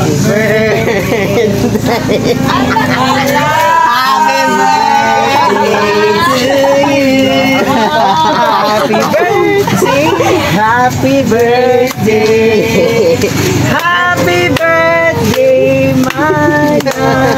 birthday. Happy birthday. Happy birthday, my God.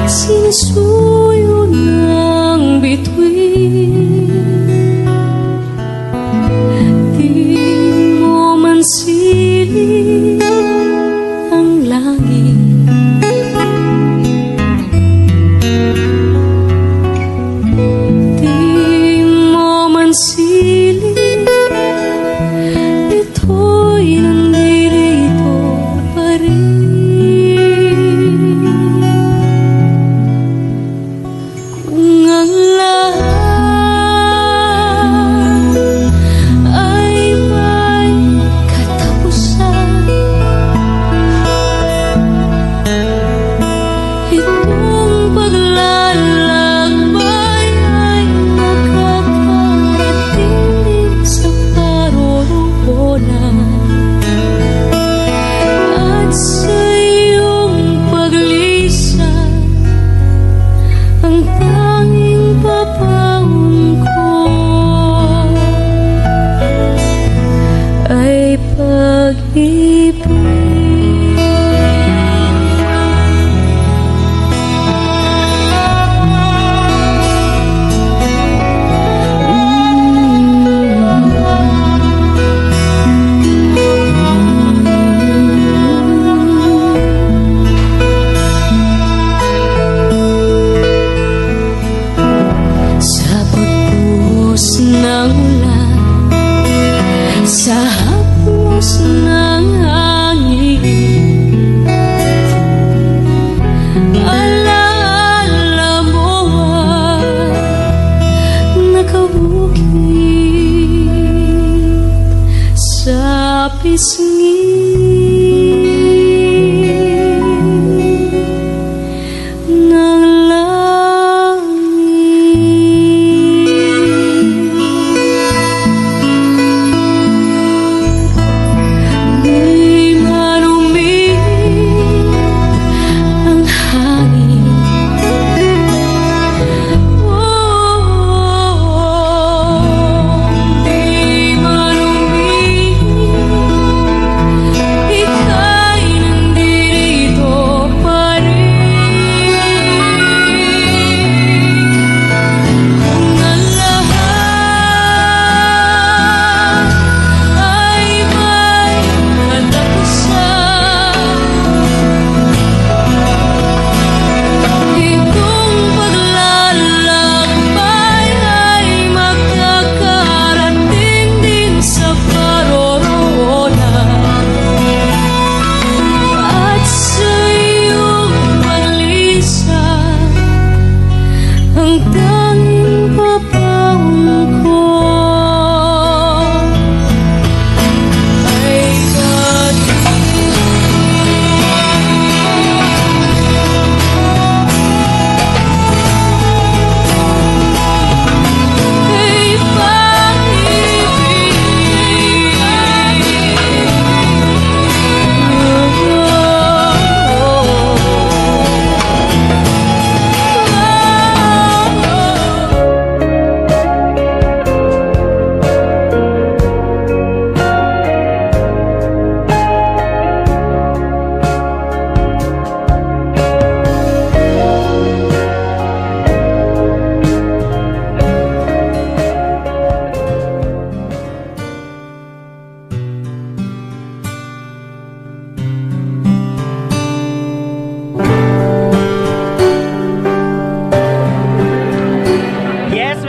Sinusuyo ng bituin, di mo man silip ang langit. Di mo man silip, ito'y nandito pa rin. Sa haplos ng hangin, alaala mo ang nakabukit sa pisngi ng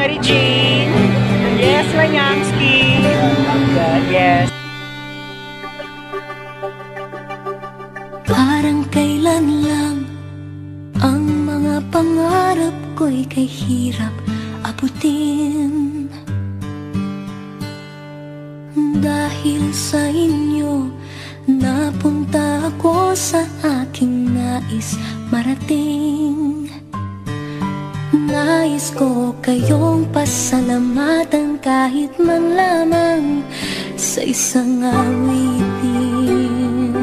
Mary Jean. Yes, Lanyangski. Yes. Parang kailan lang ang mga pangarap ko'y kay hirap abutin. Dahil sa inyo, napunta ako sa aking nais marating. Nais ko kayong pasalamatan kahit man lamang sa isang awitin.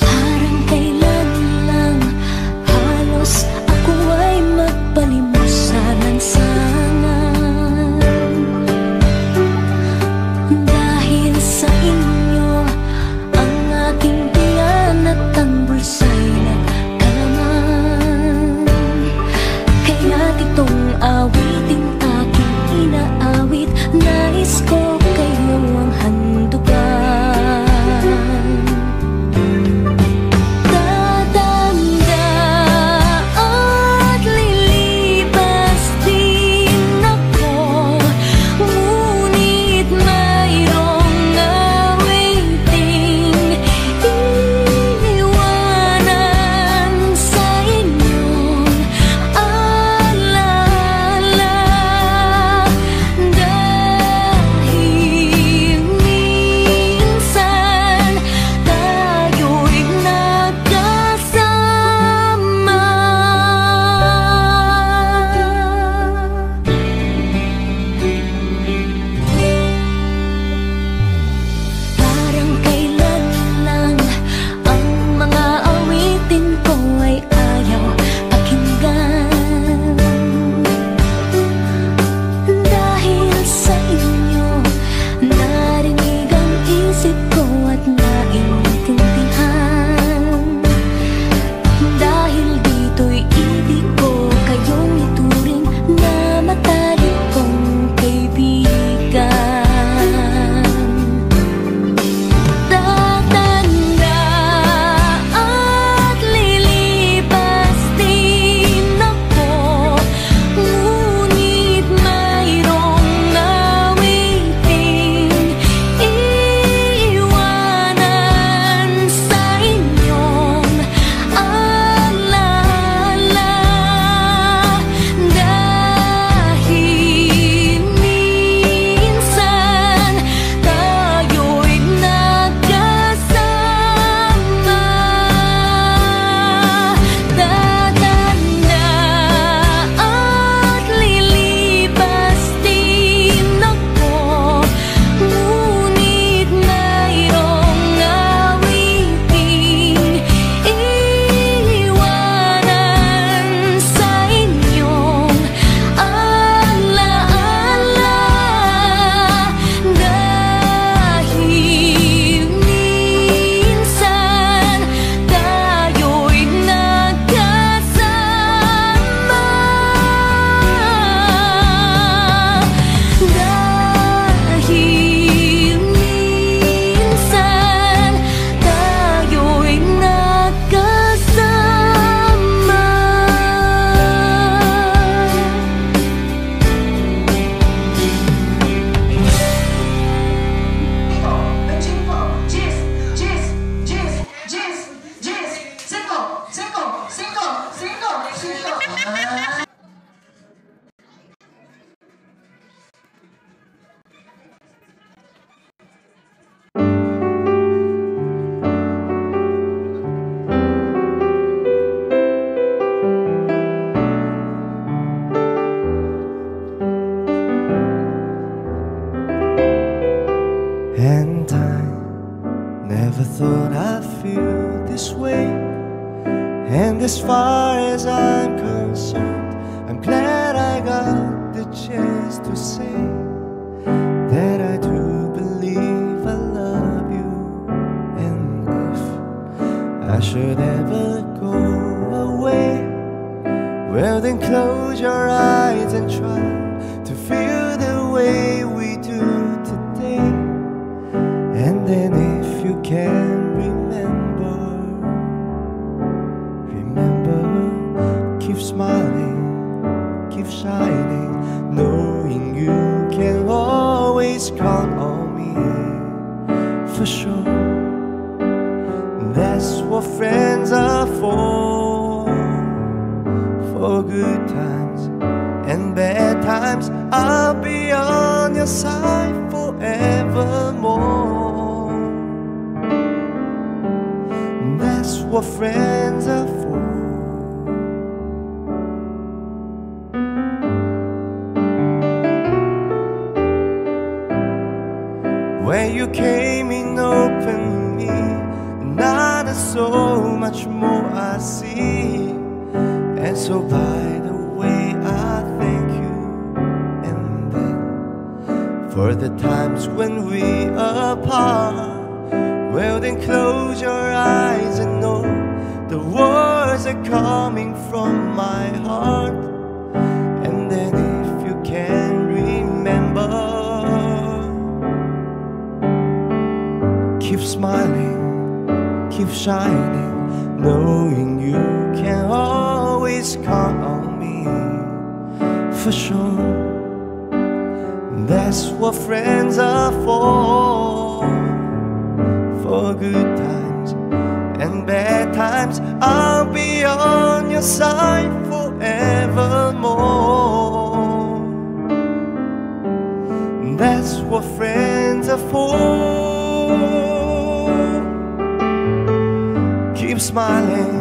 Parang kailan lang halos ako ay magpalimos sa lansangan. Dahil sa inyo, ang aking tiyan at ang bulsa'y nagkalaman. Kaya't itong awiting aking inaawit, nais ko kayo ang handugan. Tatanda at lilipas din ako, ngunit mayroong awiting iiwanan sa inyong alaala. Dahil minsan tayo'y nagkasama. Parang kailan lang ang mga awitin ko ay ayaw pakinggan. Dahil sa inyo, narinig ang isip ko at naintindihan. Dahil dito'y ibig ko kayong ituring na matalik kong kaibigan. Tatanda at lilipas din ako, ngunit mayroong awiting iiwanan sa inyong alaala. Dahil minsan tayo'y nagkasama. Tatanda at lilipas din ako, ngunit mayroong awiting iiwanan sa inyong alaala. Dahil minsan tayo'y nagkasama. Dahil minsan tayo'y nagkasama. And I never thought I'd feel this way. And as far as I'm concerned, I'm glad I got the chance to say that I do believe I love you. And if I should ever go away, well then close your eyes and try to feel the way we do today. And then if you can remember, keep smiling keep shining, knowing you can always count on me. For sure, that's what friends are for good times and bad times. I'll be on your side forevermore. That's what friends are for. When you came in openly, now there's so much more I see. And so by the way, I thank you. And then for the times when we are apart, well then close your eyes and know the words are coming from my heart. And then if you can remember, keep smiling, keep shining, knowing you can always count on me. For sure, that's what friends are for good times and bad times. I'll be on your side forevermore. That's what friends are for. Keep smiling,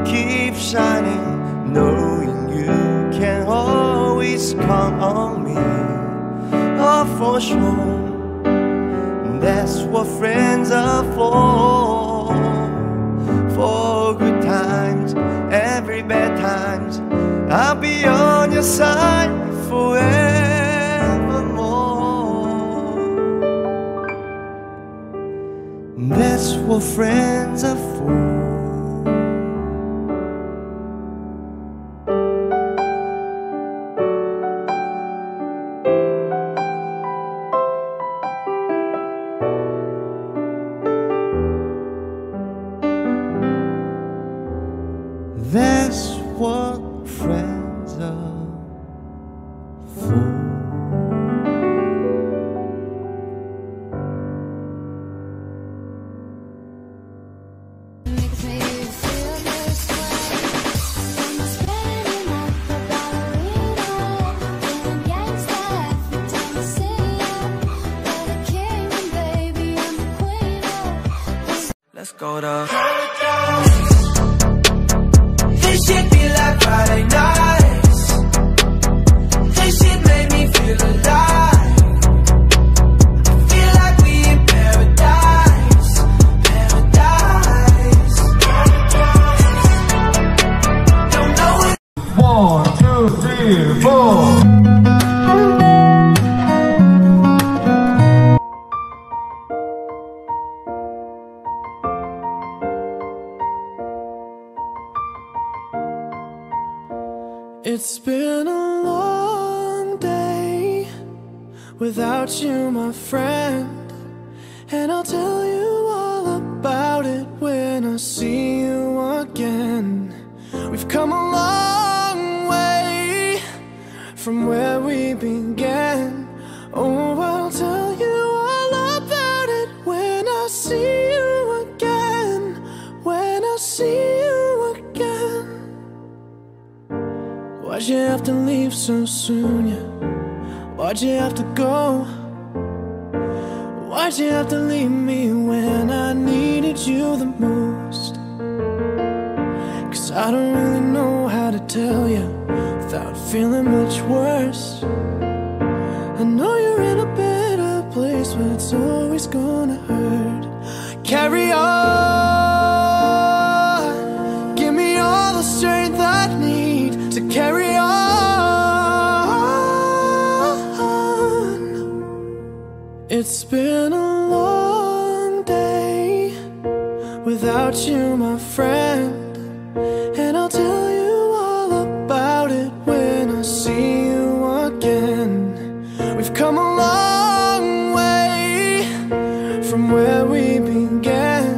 keep shining, knowing you can always count on me. Oh, for sure, that's what friends are for good times, every bad times. I'll be on your side forevermore. That's what friends are for. That's what friends are for. Makes me feel this way. I'm spinning like a ballerina, feeling gangsta every time I see you. You're the king and baby, I'm the queen of. Let's go to this shit be like Friday nights. This shit made me feel alive. I feel like we in paradise, paradise. Don't know it. 1, 2, 3, 4. It's been a long day without you, my friend, and I'll tell you all about it when I see you again. We've come a long way from where we began. Oh, I'll tell you all about it when I see you again. When I see you again. Why'd you have to leave so soon, yeah? Why'd you have to go? Why'd you have to leave me when I needed you the most? 'Cause I don't really know how to tell you without feeling much worse. I know you're in a better place, but it's always gonna hurt. Carry on, give me all the strength I need to carry on. It's been a long day without you, my friend, and I'll tell you all about it when I see you again. We've come a long way from where we began.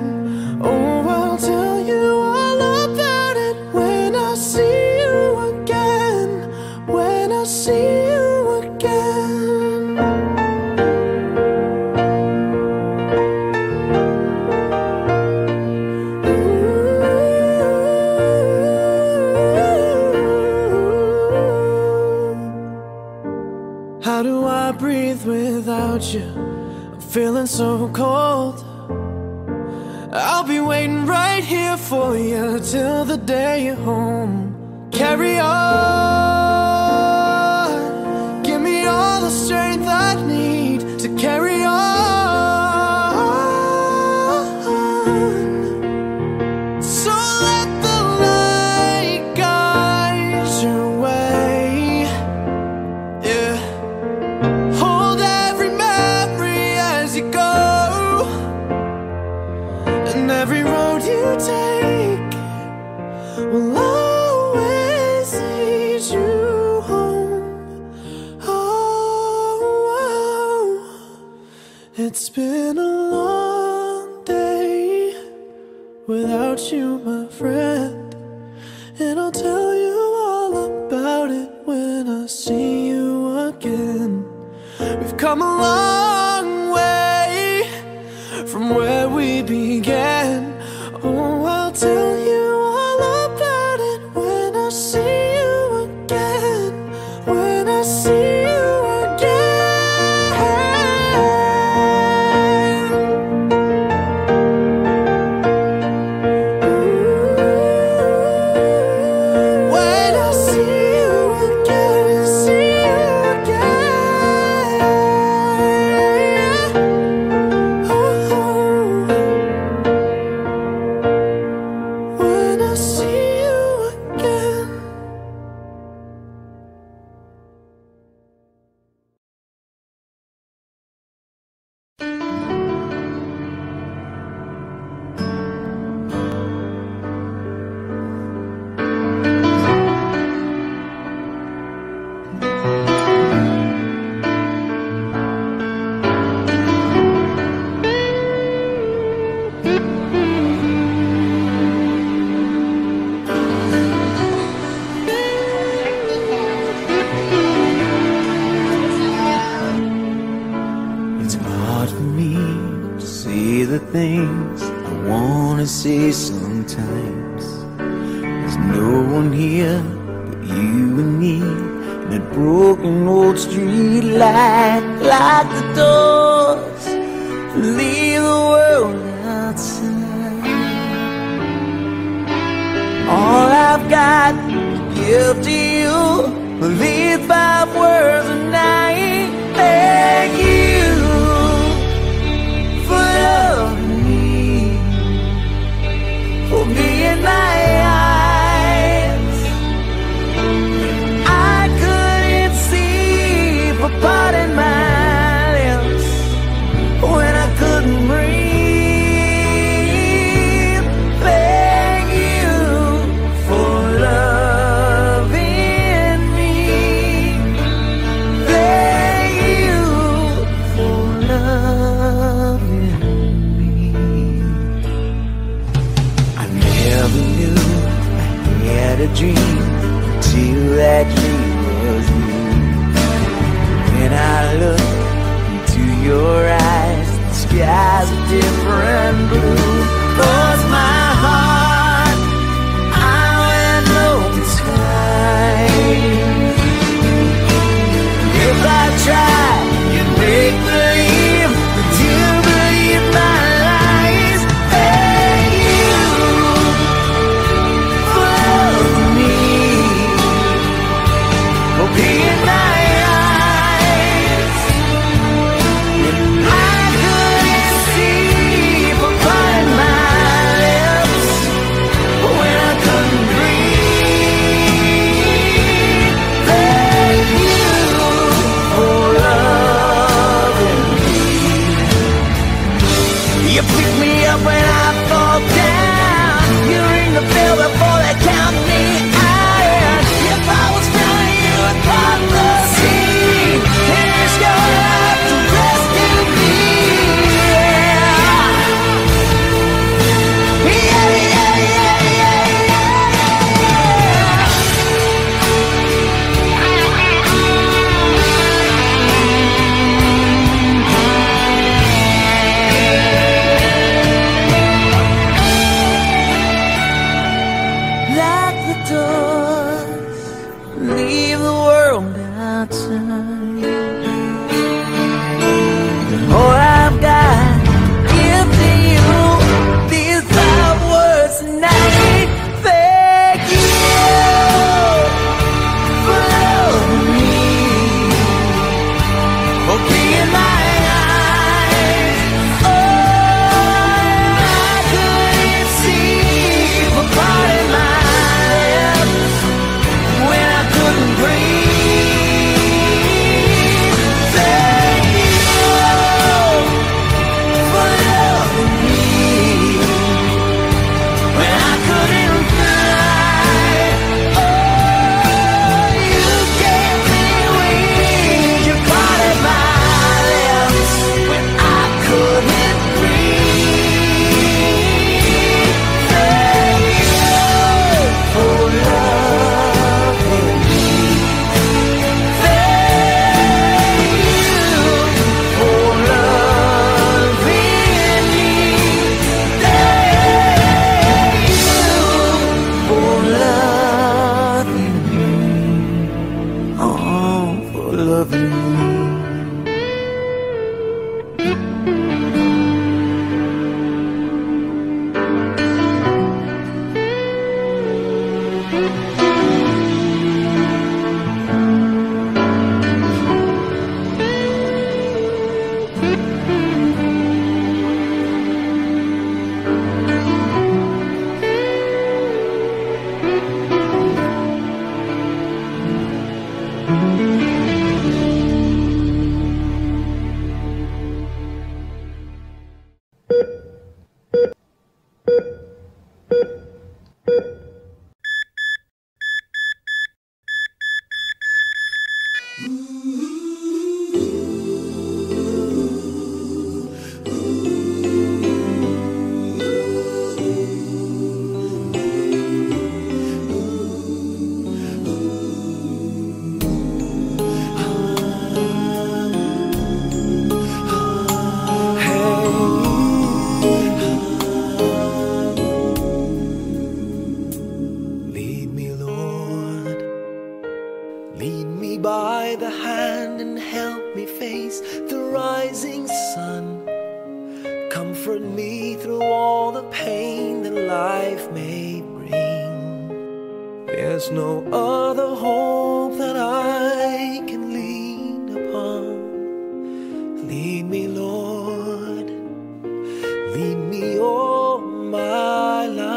Oh, I'll tell you all about it when I see you again. When without you. I'm feeling so cold. I'll be waiting right here for you till the day you're home. Carry on, give me all the strength I need to carry on. So let the light guide your way. Yeah, hold every memory as you go, and every road you take will always lead you home. Oh, it's been a long day without you, my friend, and I'll tell you all about it when I see you again. We've come a long way from where we began. Oh, I'll tell you all about it when I see you again. When I see you again. When I see you again, see you again. When I see you again. It's hard for me to say the things I wanna say sometimes. There's no one here but you and me, and that broken old street light. Lock the doors, leave the world outside. All I've got to give to you are these 5 words a night. Thank you for loving me, for being my eyes. I couldn't see for parting my lips when I couldn't breathe. Thank you for loving me. Thank you for loving me. I never knew I had a dream until that dream was you. When I look into your eyes, the sky's a different blue. 'Cause my heart, I went open time. If I try and make believe that you believe my lies, thank you for loving me, Lead me, Lord. Lead me by the hand and help me face the rising sun. Comfort me through all the pain that life may bring. There's no other hope that I can lean upon. Lead me, Lord. Lead me all my life.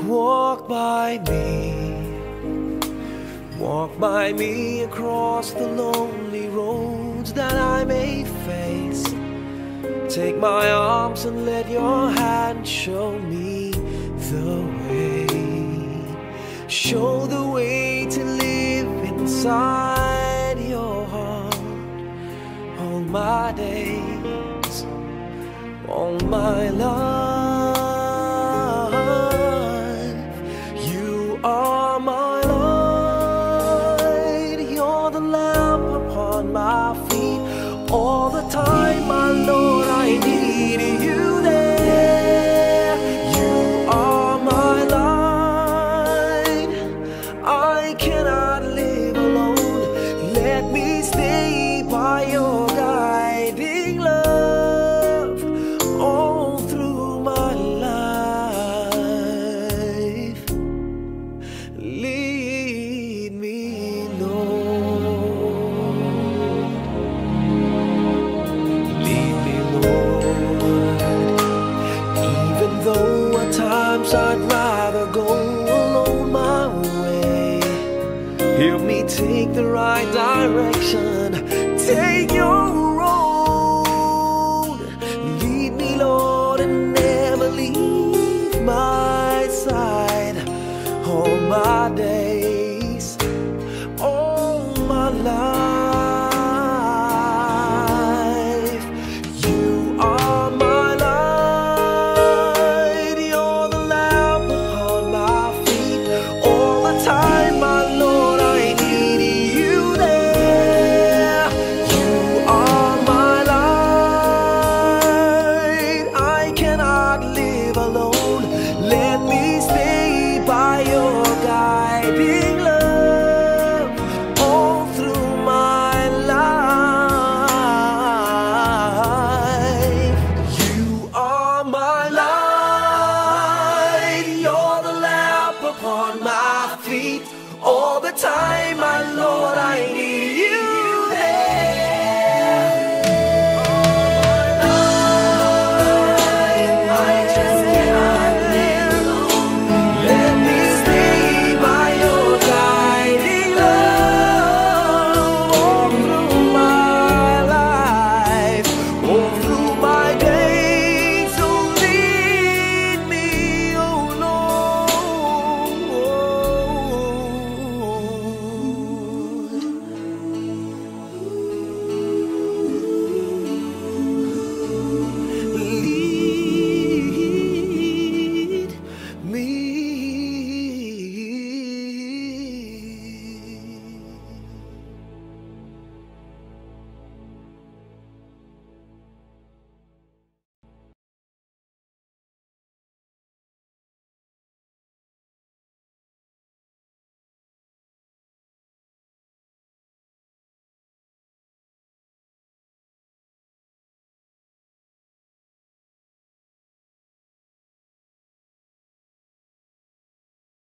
Walk by me across the lonely roads that I may face. Take my arms and let your hand show me the way. Show the way to live inside your heart all my days, all my life. You are my light, you're the lamp upon my feet. All the time, my Lord, I need you there. You are my light, I cannot live alone. Let me stay by your guiding love all through my life. Lead me, Lord. Lead me, Lord. Even though at times I'd rather go alone my way, help me take the right direction. Take your road. Lead me, Lord, and never leave my side. All my days, all my life. You are my light, you're the lamp upon my feet. All the time, my Lord, I need you there. You are my light, I cannot live alone. Let me stay by your guiding love all through my life. You are my light, you're the lamp upon my feet. All the time, my Lord, I need you